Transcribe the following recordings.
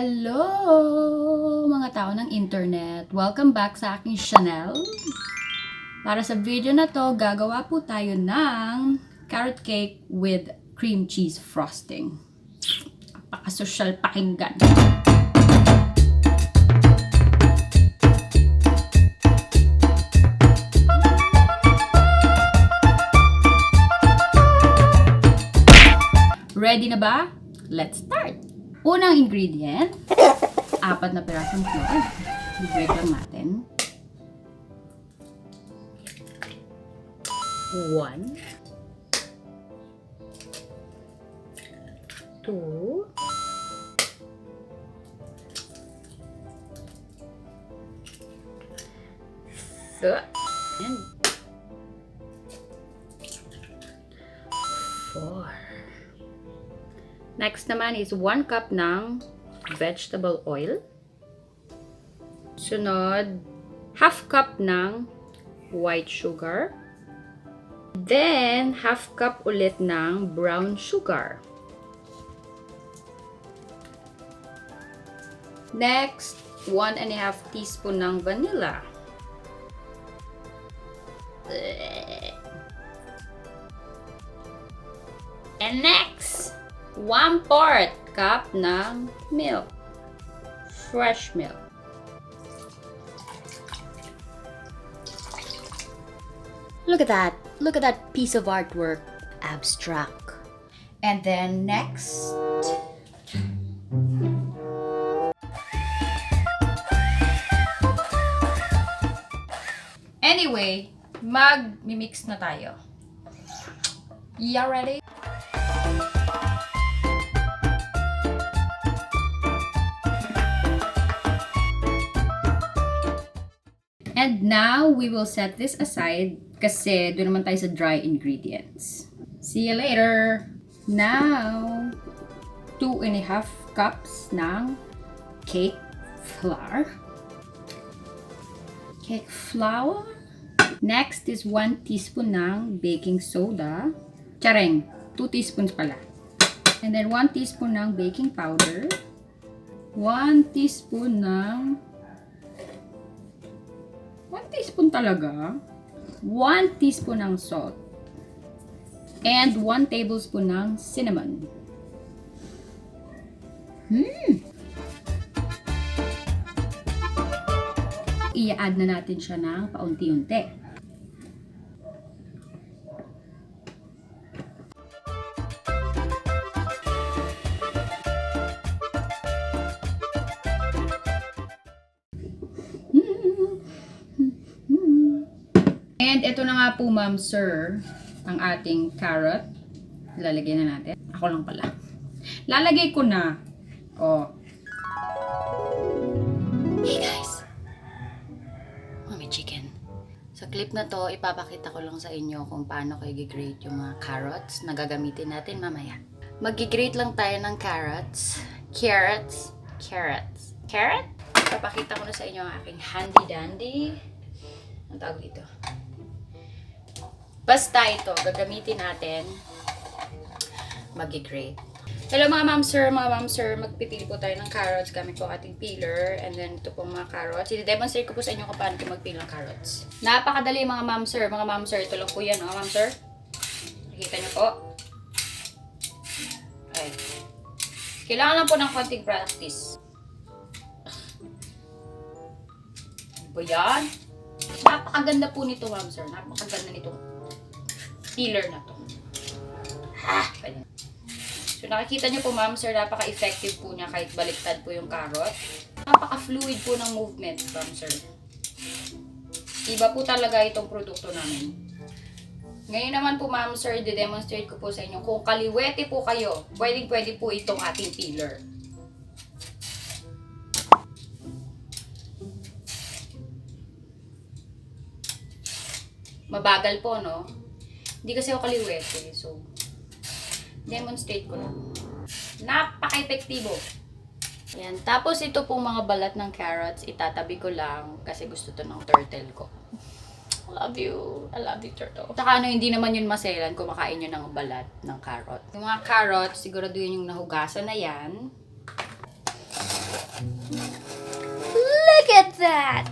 Hello mga tao ng internet! Welcome back sa aking channel. Para sa video na to, gagawa po tayo ng carrot cake with cream cheese frosting. Napaka-social pakinggan. Ready na ba? Let's start! Unang ingredient, 4 na pirasong flour. I-break lang natin. 1 2 and 4. Next naman is 1 cup ng vegetable oil. Sunod, half cup ng white sugar. Then, half cup ulit ng brown sugar. Next, 1.5 teaspoon ng vanilla. And next, 1/4 cup ng milk. Fresh milk. Look at that. Look at that piece of artwork. Abstract. And then next, anyway, mag-mix na tayo. You ready? And now, we will set this aside kasi doon naman tayo sa dry ingredients. See you later! Now, 2.5 cups ng cake flour. Cake flour. Next is 1 teaspoon ng baking soda. Tsareng, 2 teaspoons pala. And then 1 teaspoon ng baking powder. 1 teaspoon ng 1 teaspoon talaga. 1 teaspoon ng salt. And 1 tablespoon ng cinnamon. I-add na natin siya ng paunti-unti. And ito na nga po, ma'am, sir, ang ating carrot. Lalagay na natin. Ako lang pala. Lalagay ko na. Oh. Hey guys! Mami chicken. Sa clip na to, ipapakita ko lang sa inyo kung paano kayo i-grate yung mga carrots na gagamitin natin mamaya. Mag-grate lang tayo ng carrots. Carrots. Ipapakita ko na sa inyo ang aking handy-dandy. Ang tawag dito. Basta ito, gagamitin natin mag-grate. Hello mga ma'am sir, magpipili po tayo ng carrots gamit po ating peeler. And then ito po mga carrots. I-demonstrate ko po sa inyo kung paano kayo mag-peel ng carrots. Napakadali mga ma'am sir, ito lang po yan, ma'am sir. Nakita niyo po. Ay. Kailangan lang po ng konting practice. Ano ba yan? Napakaganda po nito ma'am sir, napakaganda nitong peeler na to. So nakikita niyo po ma'am sir, napaka-effective po niya kahit baliktad po yung carrot. Napaka-fluid po ng movement ma'am sir. Iba po talaga itong produkto namin. Ngayon naman po ma'am sir, i-demonstrate ko po sa inyo kung kaliwete po kayo, pwedeng-pwede po itong ating peeler. Mabagal po, no? Hindi kasi ako kaliwete, so demonstrate ko lang. Napaka-epektibo. Ayan. Tapos ito pong mga balat ng carrots, itatabi ko lang kasi gusto to ng turtle ko. I love you. I love you, turtle. Saka ano, hindi naman yun maselan, kumakain yun ng balat ng carrot. Yung mga carrots, siguraduhin yung nahugasan na yan. Look at that!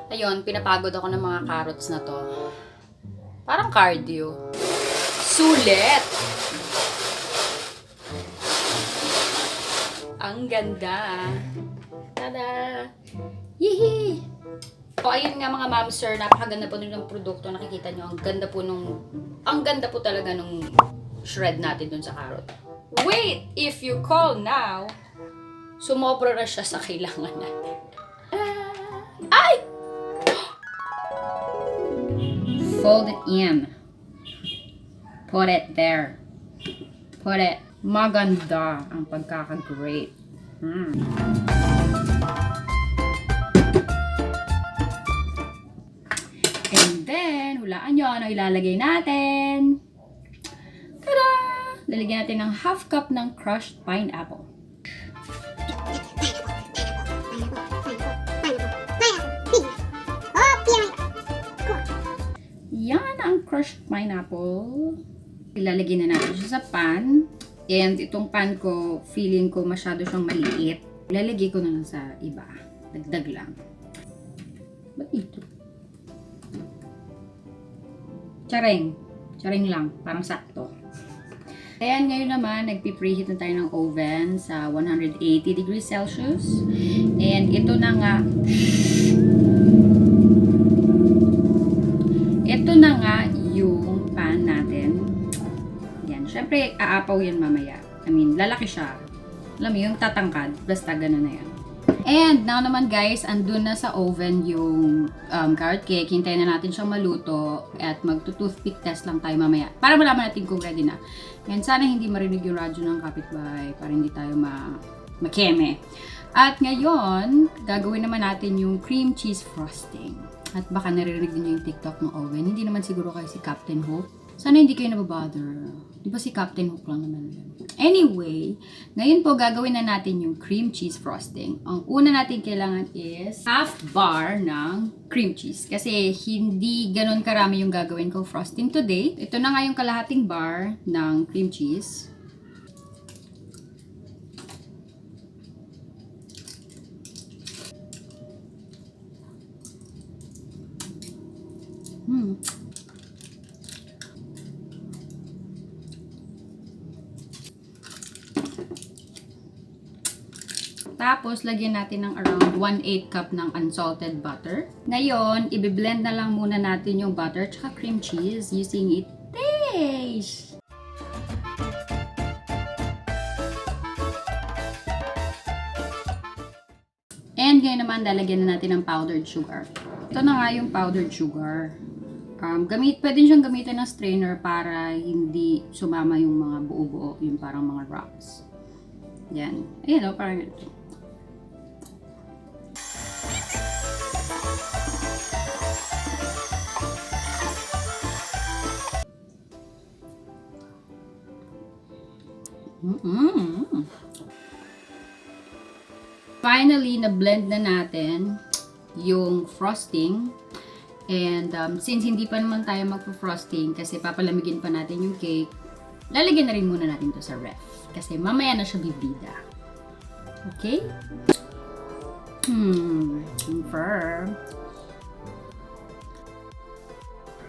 Ayun, pinapagod ako ng mga carrots na to. Parang cardio. Sulit! Ang ganda. Tada! Yee! So, ayun nga mga ma'am sir, napakaganda po ng produkto. Nakikita nyo, ang ganda po talaga nung shred natin dun sa carrot. Wait! If you call now, sumobra na siya sa kailangan natin. Ay! Fold it in. Put it there. Put it. Maganda ang pagkaka-grate. And then, hulaan nyo ano ilalagay natin. Tada! Lalagyan natin ng half cup ng crushed pineapple. Yan ang crushed pineapple. Ilalagay na natin siya sa pan. And itong pan ko, feeling ko masyado siyang maliit. Ilalagay ko na lang sa iba. Dagdag lang. Ba't ito? Charing. Charing lang. Parang sakto. Ayan, ngayon naman, nagpipreheat na tayo ng oven sa 180 degrees Celsius. And ito na nga, yung pan natin. Yan. Syempre, aapaw yan mamaya. I mean, lalaki siya. Alam mo, yung tatangkad. Basta ganun na yan. And now naman guys, andun na sa oven yung carrot cake. Hintayin na natin siyang maluto at magto-toothpick test lang tayo mamaya. Para malaman natin kung ready na. Yan, sana hindi marinig yung radyo ng kapitbahay para hindi tayo makeme. At ngayon, gagawin naman natin yung cream cheese frosting. At baka naririnig din yung TikTok ng oven. Hindi naman siguro kayo si Captain Hook. Sana hindi kayo nababother. Di ba si Captain Hook lang naman yun? Anyway, ngayon po gagawin na natin yung cream cheese frosting. Ang una natin kailangan is half bar ng cream cheese. Kasi hindi ganun karami yung gagawin kong frosting today. Ito na nga yung kalahating bar ng cream cheese. Tapos, lagyan natin ng around 1/8 cup ng unsalted butter. Ngayon, i-blend na lang muna natin yung butter tsaka cream cheese using it taste. And ngayon naman, lalagyan na natin ng powdered sugar. Ito na nga yung powdered sugar. Pwede siyang gamitin ng strainer para hindi sumama yung mga buo-buo, yung parang mga rocks. Yan. Ayan o, parang ito. Finally, na-blend na natin yung frosting. And since hindi pa naman tayo magpo-frosting kasi papalamigin pa natin yung cake, lalagyan na rin muna natin to sa ref. Kasi mamaya na siya bibida. Okay? Confirm.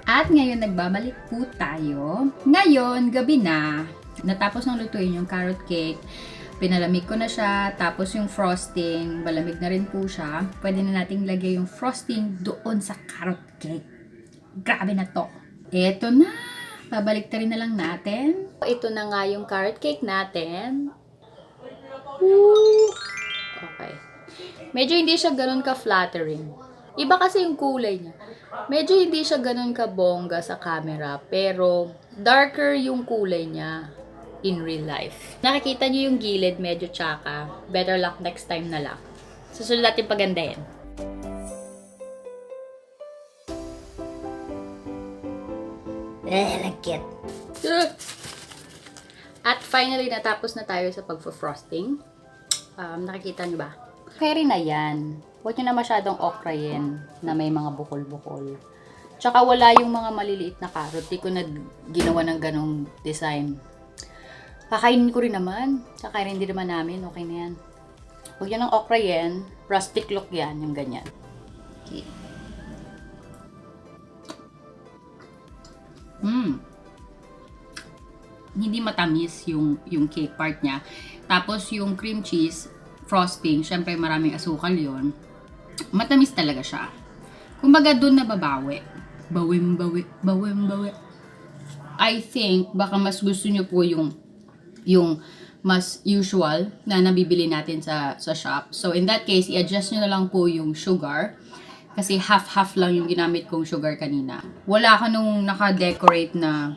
At ngayon, nagbabalik po tayo. Ngayon, gabi na. Natapos ng lutuin yung carrot cake. Pinalamig ko na siya. Tapos yung frosting, malamig na rin po siya. Pwede na nating lagay yung frosting doon sa carrot cake. Grabe na to. Eto na. Babalik na rin na lang natin. Ito na nga yung carrot cake natin. Woo! Okay. Medyo hindi siya ganun ka-flattering. Iba kasi yung kulay niya. Medyo hindi siya ganun ka-bongga sa camera. Pero darker yung kulay niya in real life. Nakikita niyo yung gilid, medyo tsaka. Better luck next time na lang. Susunod natin pagandahin. Lagkit. At finally, natapos na tayo sa pag-frosting. Nakikita niyo ba? Pwede na yan. Huwag nyo na masyadong okrayin na may mga bukol-bukol. Tsaka wala yung mga maliliit na carrot. Di ko na ginawa ng ganong design. Kakainin ko rin naman. Kakainin din naman namin. Okay na yan. Huwag yan ng okra yan. Rustic look yan. Yung ganyan. Okay. Hindi matamis yung cake part niya. Tapos yung cream cheese, frosting, syempre maraming asukal yon. Matamis talaga siya. Kumbaga doon nababawi. Bawim-bawi, bawim-bawi. I think, baka mas gusto nyo po yung mas usual na nabibili natin sa shop. So, in that case, i-adjust nyo na lang po yung sugar. Kasi half-half lang yung ginamit kong sugar kanina. Wala ka nung naka-decorate na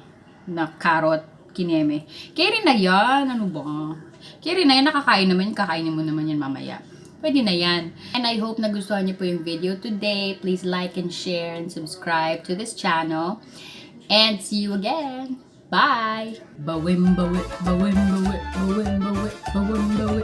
carrot kineme. Carry na yan. Ano ba? Carry na yan. Nakakain naman. Kakainin mo naman yan mamaya. Pwede na yan. And I hope nagustuhan niyo po yung video today. Please like and share and subscribe to this channel. And see you again. Bye! Bawim bawi, bawim bawi, bawim bawi, bawim bawi.